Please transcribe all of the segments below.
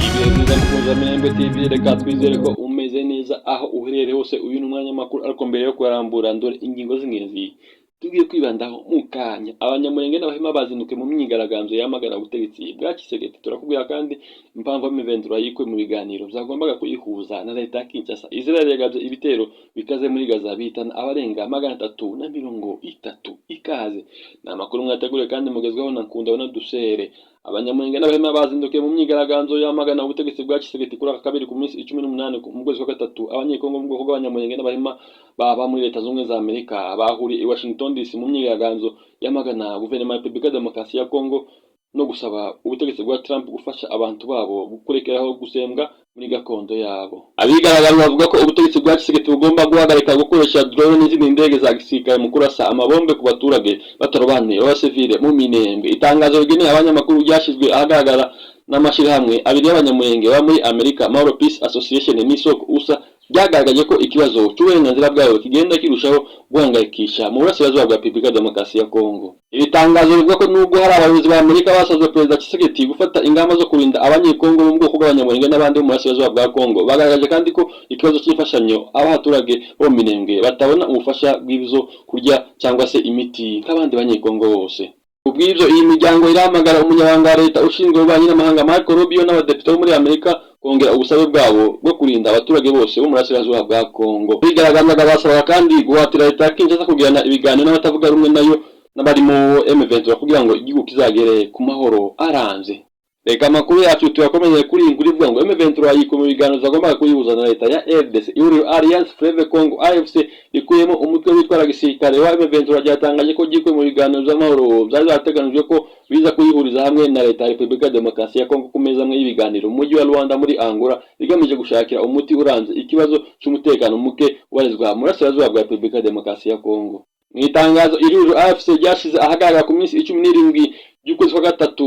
Ibihe byiza mukunzi wa Mirembe TV, reka twizere ko umeze neza aho uherereye hose. Uyu ni umwanya makuru, ariko mbere yo kurambura ndore ingingo z'ingenzi tugiye kwibandaho mu kanya. Abanyamulenge n'abahema bazinduke mu myigaragambyo yamagana ubutegetsi bwa Kisegeti. Turakubwira kandi impamvu M23 yikuye mu biganiro byagombaga kuyihuza na leta ya Kinshasa. Israel yagabye ibitero bikaze muri Gaza bihitana abarenga 330. Ikaze ni amakuru mwateguriwe kandi mugezweho na Nkunda Dusere. Abanyamulenge n'abahema bazindukiye mu myigaragambyo yamagana ubutegetsi bwa Kisegeti kuri aka kabiri ku minsi 18 mu kwezi kwa gatatu. Abanyekongo mu bwoko bw'abanyamulenge n'abahema baba muri Leta Zunze Ubumwe za Amerika bahuriye i Washington DC mu myigaragambyo yamagana guverinoma ya Repubulika ya Demokarasi ya Kongo no gusaba ubutegetsi bwa Trump gufasha abantu babo gukurekeraho gusembwa muri gakondo yabo. Abigaragambya bavuga ko ubutegetsi bwa Kisegeti bugomba guhagarika gukoresha drone n'izindi ndege za gisirikare mu kurasa amabombe ku baturage batarobanuye b'abasivile mu Minembwe. Itangazo rigeneye abanyamakuru ryashyizwe ahagaragara n'amashyirahamwe abiri y'abanyamulenge baba muri Amerika, Mahoro Peace Association n'isoko USA, byagaragaje ko ikibazo cy'uburenganzira bwabo kigenda kirushaho guhangayikisha mu burasirazuba bwa Repubulika ya Demokarasi ya Kongo. Iri tangazo rivuga ko nubwo hari abayobozi ba Amerika basabye Perezida Tshisekedi gufata ingamba zo kurinda abanyekongo bo mu bwoko bw'abanyamulenge n'abandi mu burasirazuba bwa Kongo, bagaragaje kandi ko ikibazo cy'imfashanyo abaturage bo mu Minembwe batabona ubufasha bw'ibizo kurya cyangwa se imiti nk'abandi banyekongo bose. Ubw'ibyo iyi miryango iramagara umunyamabanga wa leta ushinzwe ububanyi n'amahanga Marco Rubio n'abadepite bo muri Amerika kongera ubusabe bwabo bwo kurinda abaturage bose bo mu burasirazuba bwa Kongo. Bigaragazaga basaba kandi guhatira leta ya Kinshasa kugirana ibiganiro n'abatavuga rumwe nayo n'abari mu M23 kugira ngo igihugu kizagere ku mahoro arambye. Reka amakuru yacu tuyakomeje kuri iyi nkuru ivuga ngo M23 yikuye mu biganiro zagombaga kuyihuza na leta ya RDC. Ihuriro Alliance Fleuve Congo AFC rikuyemo umutwe witwara gisirikare wa M23 ryatangaje ko gikuye mu biganiro by'amahoro byari byateganijwe ko biza kuyihuriza hamwe na leta ya Repubulika ya Demokarasi ya Kongo ku meza amwe y'ibiganiro mu mujyi wa Rwanda muri Angola, rigamije gushakira umuti uranze ikibazo cy'umutekano muke ubarizwa mu burasirazuba bwa Repubulika ya Demokarasi ya Kongo. Mu itangazo ihuriro AFC ryashize ahagaragara ku minsi 17 y'ukwezi kwa gatatu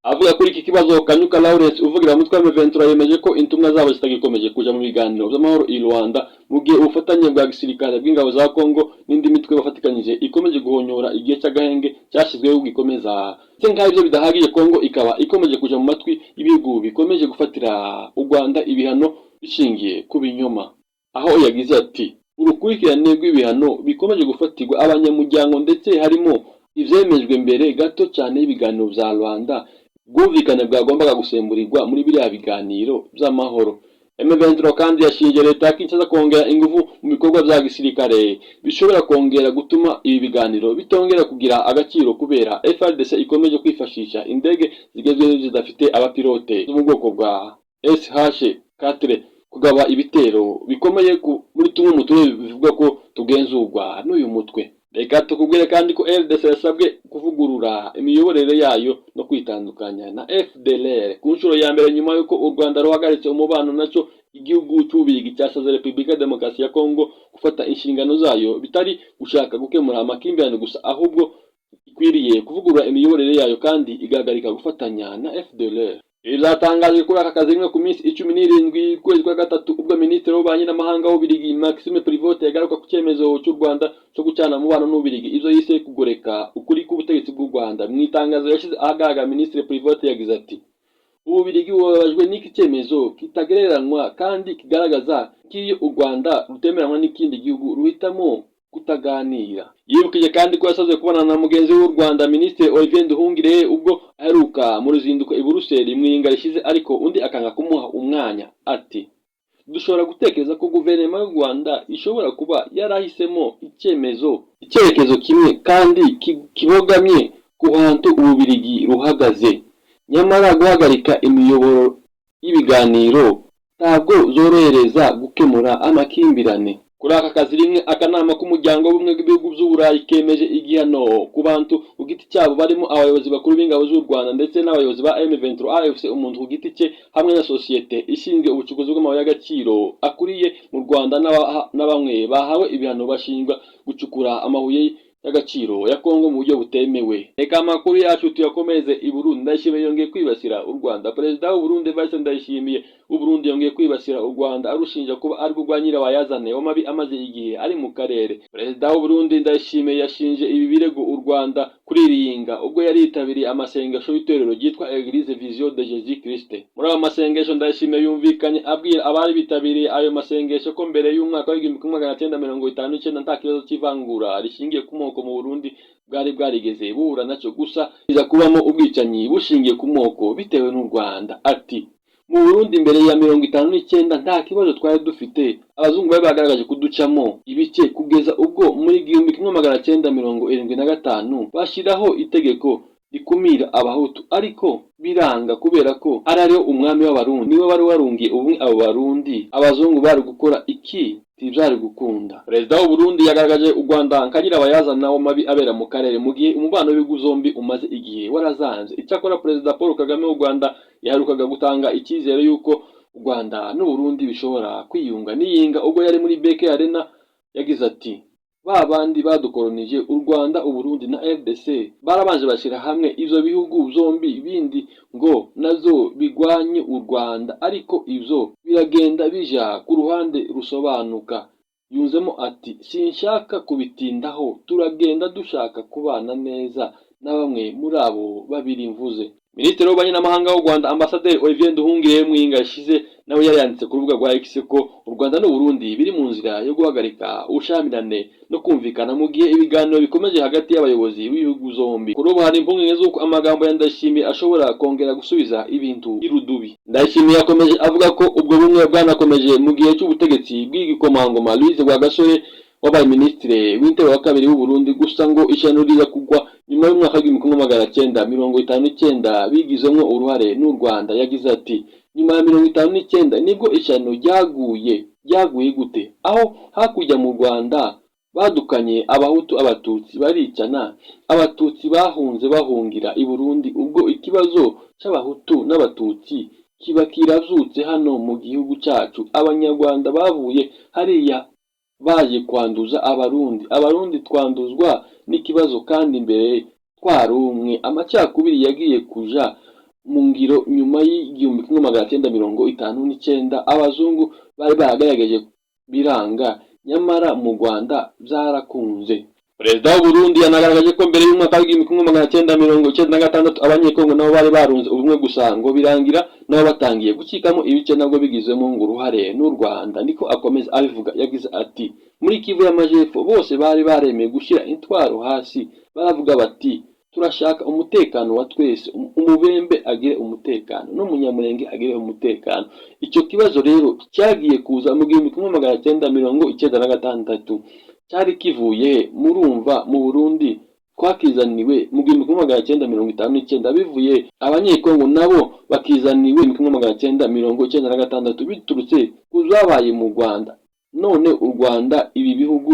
avuga kuri iki kibazo, Kanyuka Lawrence uvugira umutwe wa M23 yemeje ko intumwa zabo zitagikomeje kuja mu biganiro by'amahoro i Rwanda, mu gihe ubufatanye bwa gisirikare bw'ingabo za Kongo n'indi mitwe bafatikanyije ikomeje guhonyora igihe cy'agahenge cyashyizweho gikomeza. Nk'aho ibyo bidahagije, Kongo ikaba ikomeje kuja mu matwi y'ibihugu bikomeje gufatira u Rwanda ibihano bishingiye ku binyoma, aho yagize ati urukurikirane rw'ibihano bikomeje gufatirwa abanyamuryango ndetse harimo ivyemejwe mbere gato cyane y'ibiganiro bya Rwanda, ubwumvikane bwagombaga gusemburirwa muri biriya biganiro by'amahoro. M23 kandi yashinje leta ya Kinshasa kongera ingufu mu bikorwa bya gisirikare bishobora kongera gutuma ibi biganiro bitongera kugira agaciro, kubera FARDC ikomeje kwifashisha indege zigezweho zidafite abapilote zo mu bwoko bwa SH-4 kugaba ibitero bikomeye muri tumwe mu turere bivuga ko tugenzurwa n'uyu mutwe. Reka tukubwire kandi ko RDC yasabwe kuvugurura imiyoborere yayo no kwitandukanya na FDLR ku nshuro ya mbere nyuma yuko u Rwanda ruhagaritse umubano nacyo igihugu cy'Ububirigi cyasaze Repubulika ya Demokarasi ya Kongo gufata inshingano zayo, bitari gushaka gukemura amakimbirane gusa, ahubwo ikwiriye kuvugurura imiyoborere yayo kandi igahagarika gufatanya na FDLR. Ibi byatangajwe kuri aka kazi rimwe ku minsi 17 kwezi kwa gatatu, ubwo Minisitiri w'Ububanyi n'Amahanga w'Ububirigi Maxime Prevot yagaruka ku cyemezo cy'u Rwanda cyo gucana umubano n'Ububirigi, ibyo yise kugoreka ukuri k'ubutegetsi bw'u Rwanda. Mu itangazo yashyize ahagaragara, Minisitiri Prevot yagize ati Ububirigi bubabajwe n'iki cyemezo kitagereranywa kandi kigaragaza ko iyo u Rwanda rutemeranywa n'ikindi gihugu ruhitamo kutaganira. Yibukije kandi ko yasabye kubonana na mugenzi w'u Rwanda Minisitiri Olivier Nduhungire ubwo aheruka mu ruzinduko i Buruseli mu ihinga rishize, ariko undi akanga kumuha umwanya. Ati dushobora gutekereza ko guverinoma y'u Rwanda ishobora kuba yarahisemo icyerekezo kimwe kandi kibogamye ku hantu Ububirigi ruhagaze, nyamara guhagarika imiyoboro y'ibiganiro ntabwo zorohereza gukemura amakimbirane. Kuri aka kazi rimwe, akanama k'umuryango w'ubumwe bw'ibihugu by'Uburayi kemeje igihano ku bantu ku giti cyabo barimo abayobozi bakuru b'ingabo z'u Rwanda ndetse n'abayobozi ba M23 AFC, umuntu ku giti cye hamwe na sosiyete ishinzwe ubucukuzi bw'amabuye y'agaciro akuriye mu Rwanda na bamwe bahawe ibihano bashinjwa gucukura amabuye y'agaciro ya Kongo mu buryo butemewe. Reka amakuru yacu tuyakomeze i Burundi. Ndayishimiye yongeye kwibasira u Rwanda. Perezida w'u Burundi Evariste Ndayishimiye w'u Burundi yongeye kwibasira u Rwanda arushinja kuba ari rwa nyirabayazana w'amabi amaze igihe ari mu karere. Perezida w'u Burundi Ndayishimiye yashinje ibi birego u Rwanda kuriringa ubwo yari yitabiriye amasengesho y'itorero ryitwa Eglise Vision de Jésus Christ. Muri ayo masengesho Ndayishimiye yumvikanye abwira abari bitabiriye ayo masengesho ko mbere y'umwaka w'igihumbi kimwe magana cyenda mirongo itanu n'icyenda nta kibazo cy'ivangura rishingiye ku moko mu Burundi bwari bwarigeze buhura nacyo, gusa biza kubamo ubwicanyi bushingiye ku moko bitewe n'u Rwanda. Ati mu Burundi mbere ya 59 nta kibazo twari dufite, abazungu bari bagaragaje kuducamo ibice kugeza ubwo muri 1975 bashyiraho itegeko rikumira abahutu, ariko biranga kubera ko ariyo umwami w'abarundi niwe wari warungiye ubumwe abo barundi. Abazungu bari gukora iki tibyari gukunda. Perezida w'u Burundi yagaragaje u Rwanda nkagira abayazana w'amabi abera mu karere mu gihe umubano w'ibihugu zombi umaze igihe warazanze. Icyakora Perezida Paul Kagame w'u Rwanda yaherukaga gutanga icyizere yuko u Rwanda n'u Burundi bishobora kwiyunga n'iyinga ubwo yari muri BK Arena. Yagize ati babandi badukolonije u Rwanda, u Burundi na RDC barabanje bashyira hamwe ivyo bihugu zombi bindi ngo nazo bigwanye u Rwanda, ariko ivyo biragenda bija ku ruhande rusobanuka. Yunzemo ati sinshaka kubitindaho, turagenda dushaka kubana neza na bamwe muri abo babiri mvuze. Minisitiri w'ububanyi n'amahanga w'u Rwanda Ambasaderi Olivier Nduhungirehe Mwinga yashize nawe yari yanditse ku rubuga rwa X ko u Rwanda n'u Burundi biri mu nzira yo guhagarika ubushamirane no kumvikana mu gihe ibiganiro bikomeje hagati y'abayobozi b'ibihugu zombi. Kuri ubu hari impungenge z'uko amagambo ya Ndayishimiye ashobora kongera gusubiza ibintu irudubi. Ndayishimiye yakomeje avuga ko ubwo bumwe bwanakomeje mu gihe cy'ubutegetsi bw'igikomangoma Louise Rwagasore wabaye minisitiri w'intebe wa kabiri w'u Burundi, gusa ngo ishyano riza kugwa nyuma y'umwaka w'igihumbi kimwe magana cyenda mirongo itanu n'icyenda bigizemo uruhare n'u Rwanda. Yagize ati nyuma ya 59 nibwo ishyano ryaguye gute? Aho hakurya mu Rwanda badukanye abahutu abatutsi baricana, abatutsi bahunze bahungira i Burundi, ubwo ikibazo cy'abahutu n'abatutsi kiba kirazutse hano mu gihugu cyacu. Abanyarwanda bavuye hariya baje kwanduza abarundi twanduzwa n'ikibazo kandi mbere twarumwe. Amacakubiri yagiye kuja mu ngiro nyuma y'igihumbi kimwe magana cyenda mirongo itanu n'icyenda. Abazungu bari baragerageje biranga, nyamara mu Rwanda byarakunze. Perezida w'u Burundi yanagaragaje ko mbere y'umwaka w'igihumbi kimwe magana cyenda mirongo icyenda na gatandatu abanyekongo nabo bari barunze ubumwe, gusa ngo birangira nabo batangiye gukikamo ibice nabwo bigizemo ngo uruhare n'u Rwanda. Niko akomeza abivuga. Yagize ati muri Kivu y'Amajepfo bose bari baremeye gushyira intwaro hasi, baravuga bati turashaka umutekano wa twese, umubembe agire umutekano n'umunyamurenge agire umutekano. Icyo kibazo rero cyagiye kuza mu gihumbi kimwe magana cyenda mirongo icyenda na gatandatu. Cyari kivuye murumva mu Burundi twakizaniwe mu gihumbi kimwe magana cyenda mirongo itanu n'icyenda, bivuye abanyekongo nabo bakizaniwe mu kimwe magana cyenda mirongo icyenda na gatandatu biturutse ku zabaye mu Rwanda. None u Rwanda ibi bihugu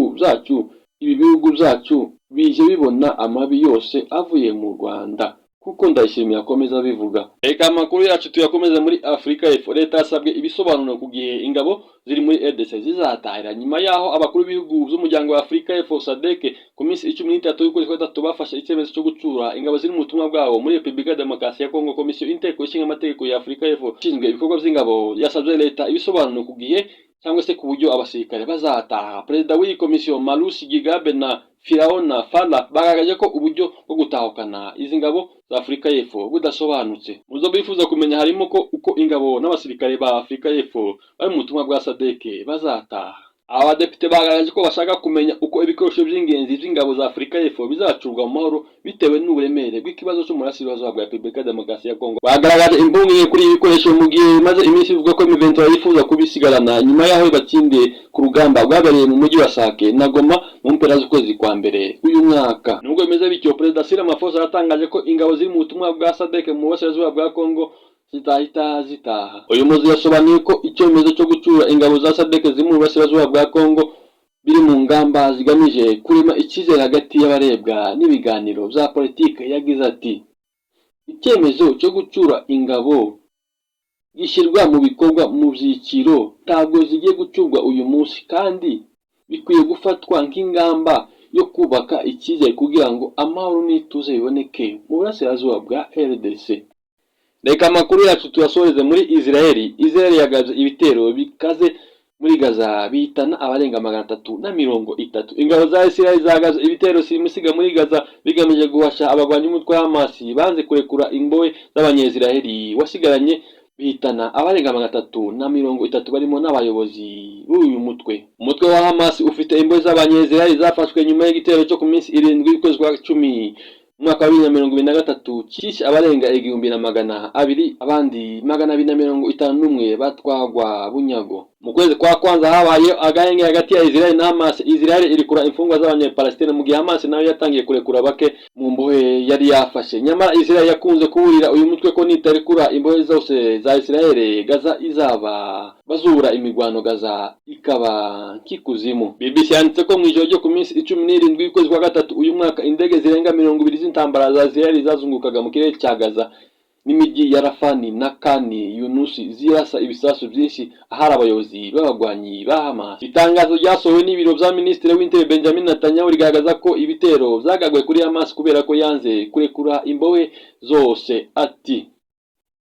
byacu bije bibona amabi yose avuye mu Rwanda, kuko Ndayishimiye akomeza abivuga. Reka amakuru yacu tuyakomeza muri Afurika y'Epfo. Leta yasabwe ibisobanuro ku gihe ingabo ziri muri RDC zizatahira nyuma yaho abakuru b'ibihugu by'umuryango wa Afurika y'Epfo SADC ku minsi 13 y'ukwezi kwa gatatu bafashe icyemezo cyo gucura ingabo ziri mu butumwa bwabo muri Repubulika ya Demokarasi ya Kongo. Komisiyo y'Inteko ishinga amategeko ya Afurika y'Epfo ishinzwe ibikorwa by'ingabo yasabye leta ibisobanuro ku gihe cyangwa se ku buryo abasirikare bazataha. Perezida w'iyi komisiyo Malusi Gigabe na Firaona Fala bagaragaje ko uburyo bwo gutahukana izi ngabo za Afurika y'Epfo budasobanutse. Muzo bifuza kumenya harimo ko uko ingabo n'abasirikare ba Afurika y'Epfo bari mu butumwa bwa SADC bazataha. Abadepite bagaragaje ko bashaka kumenya uko ibikoresho by'ingenzi by'ingabo za Afurika y'Epfo bizacurwa mu mahoro bitewe n'uburemere bw'ikibazo cy'umurasirazuba bwa Repubulika ya Demokarasi ya Kongo. Bagaragaje impungenge kuri ibi bikoresho mu gihe maze iminsi ivuga ko M23 yifuza kubisigarana nyuma yaho batsindiye ku rugamba rwabereye mu mujyi wa Sake na Goma mu mpera z'ukwezi kwa mbere uyu mwaka. Nubwo bimeze bityo, Perezida Cyril Ramaphosa yatangaje ko ingabo ziri mu butumwa bwa SADC mu burasirazuba bwa Kongo zitaha. Uyu muzi yasobanuye ko icyemezo cyo gucura ingabo za SADC ziri mu burasirazuba bwa Kongo biri mu ngamba zigamije kurema icyizere hagati y'abarebwa n'ibiganiro bya politike. Yagize ati icyemezo cyo gucura ingabo gishyirwa mu bikorwa mu byiciro, ntabwo zigiye gucurwa uyu munsi kandi bikwiye gufatwa nk'ingamba yo kubaka icyizere kugira ngo amahoro n'ituze biboneke mu burasirazuba bwa RDC. Reka amakuru yacu tuyasoreze muri Israeli. Israeli yagabye ibitero bikaze muri Gaza bihitana abarenga 330. Ingabo za Israeli zagabye ibitero simusiga muri Gaza bigamije guhasha abagwanyi umutwe wa Hamas banze kurekura imbohe z'abanyeziraheli wasigaranye bihitana abarenga 330 barimo n'abayobozi b'uyu mutwe. Umutwe wa Hamas ufite imbohe z'abanyeziraheli zafashwe nyuma y'igitero cyo ku minsi 7 y'ukwezi kwa 10 mwaka wa 2023 kishe abarenga 1200, abandi 251 batwagwa bunyago. Mu kwezi kwa kwanza habaye agahenge hagati ya Israel na Hamas. Israel irekura imfungwa z'abanyepalestina mu gihe Hamas nayo yatangiye kurekura bake mu mbohe yari yafashe. Nyamara Israel yakunze kuburira uyu mutwe ko nitarekura imbohe zose za Israel, Gaza izaba bazura imigwano, Gaza ikaba kikuzimu. BBC yanditse ko mu ijoro ryo ku minsi 17 y'ukwezi kwa gatatu uyu mwaka indege zirenga 20 z'intambara za Israel zazungukaga mu kirere cya Gaza n'imijyi ya Rafani na Kani Yunusi zirasa ibisasu byinshi ahari abayobozi b'abagwanyi ba Hamas. Itangazo ryasohowe n'ibiro bya Minisitiri w'Intebe Benjamin Netanyahu rigaragaza ko ibitero byagagwe kuri Hamas kubera ko yanze kurekura imbohe zose. Ati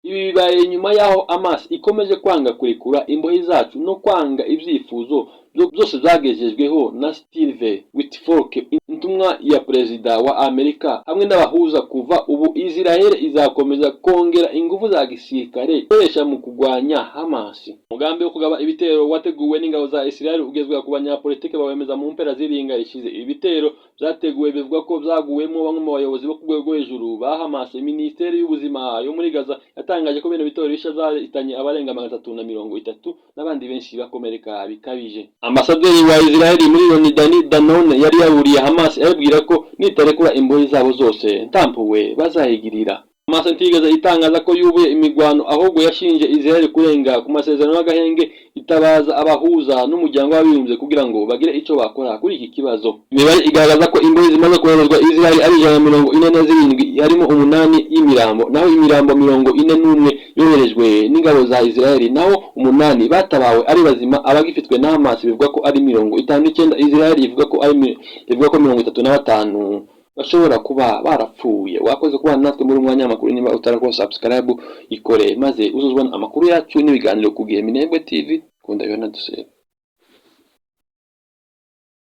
ibi bibaye nyuma yaho Hamas ikomeje kwanga kurekura imbohe zacu no kwanga ibyifuzo byose zagejejweho na Steve Witkoff, intumwa ya perezida wa Amerika hamwe n'abahuza. Kuva ubu Israel izakomeza kongera ingufu za gisirikare ikoresha mu kugwanya Hamas. Umugambi wo kugaba ibitero wateguwe n'ingabo za Israel ugezwe ku banyapolitike bawemeza mu mpera z'iringa rishize. Ibitero byateguwe bivuga ko byaguwemo bamwe mu bayobozi bo ku rwego hejuru ba Hamas. Minisiteri y'ubuzima yo muri Gaza yatangaje ko bino bitero bisha zahitanye abarenga 330 n'abandi benshi bakomereka bikabije. Ambasaderi wa Israel muri Loni Dani Danon yari yaburiye Hamas ayibwira ko nitarekura imbohe zabo zose ntampuwe bazayigirira. Hamas ntigeze itangaza ko yubuye imigwano, ahubwo yashinje Israel kurenga ku masezerano y'agahenge itabaza abahuza n'umuryango w'abibumbye kugira ngo bagire icyo bakora kuri iki kibazo. Imibare igaragaza ko imbohe zimaze koherezwa Israel ari 147, harimo 8 y'imirambo, naho imirambo 41 yoherejwe n'ingabo za Israel, naho 8 batabawe ari bazima. Abagifitwe na Hamas bivuga ko ari 59. Israel ivuga ko 35 bashobora kuba barapfuye. Wakoze kuba natwe muri umwanya w'amakuru. Niba utarakora subscribe ikore maze uzuzwa amakuru yacu n'ibiganiro ku gihe Minembwe TV. Kunda yona dusebe.